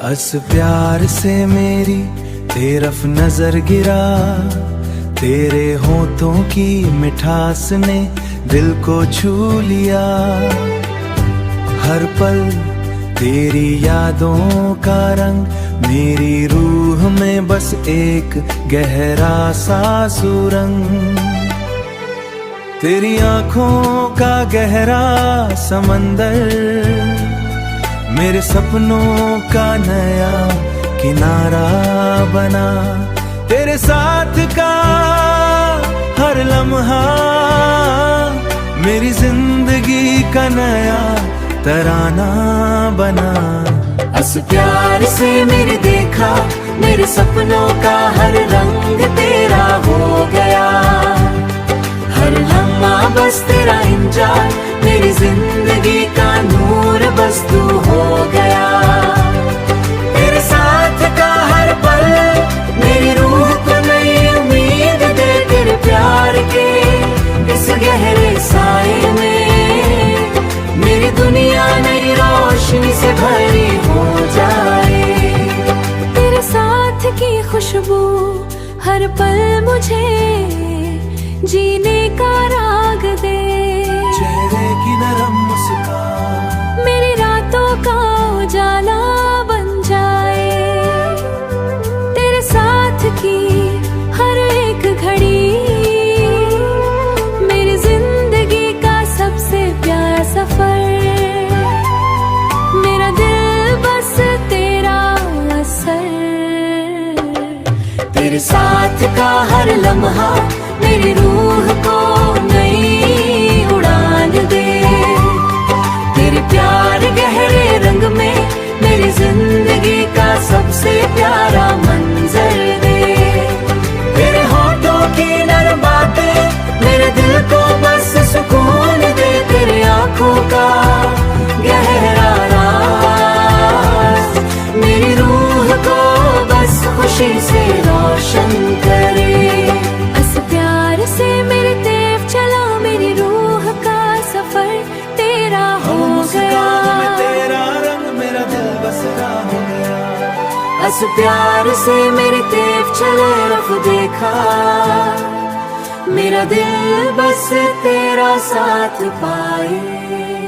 बस प्यार से मेरी तेरफ नजर गिरा, तेरे होठों की मिठास ने दिल को छू लिया। हर पल तेरी यादों का रंग मेरी रूह में बस एक गहरा सा सुरंग। तेरी आंखों का गहरा समंदर मेरे सपनों का नया किनारा बना। तेरे साथ का हर लम्हा मेरी जिंदगी का नया तराना बना। बस प्यार से मेरे देखा, मेरे सपनों का हर रंग तेरा हो गया। हर लम्हा बस तेरा इंतजार, मेरी जिंदगी का नूर बस तू हो गया। तेरे साथ का हर पल मेरी रूह को नई उम्मीद दे। तेरे प्यार के इस गहरे साए में मेरी दुनिया नई रोशनी से भरी हो जाए। तेरे साथ की खुशबू हर पल मुझे जीने का राग दे। चेहरे की नरम मुस्कान मेरी रातों का उजाला बन जाए। तेरे साथ की हर एक घड़ी मेरी जिंदगी का सबसे प्यारा सफर। मेरा दिल बस तेरा असर। तेरे साथ का हर लम्हा मेरी रूह को नई उड़ान दे। तेरे प्यार गहरे रंग में मेरी जिंदगी का सबसे प्यारा मंजर दे। तेरे होठों की नरम बातें मेरे दिल को बस सुकून दे। तेरे आंखों का गहरा राज मेरी रूह को बस खुशी से रोशन करे। से मेरे तेव चला, मेरी रूह का सफर तेरा हो गया। तेरा रंग मेरा दिल बसरा हो गया। बस प्यार से मेरे तेव चले रफ देखा, मेरा दिल बस तेरा साथ पाए।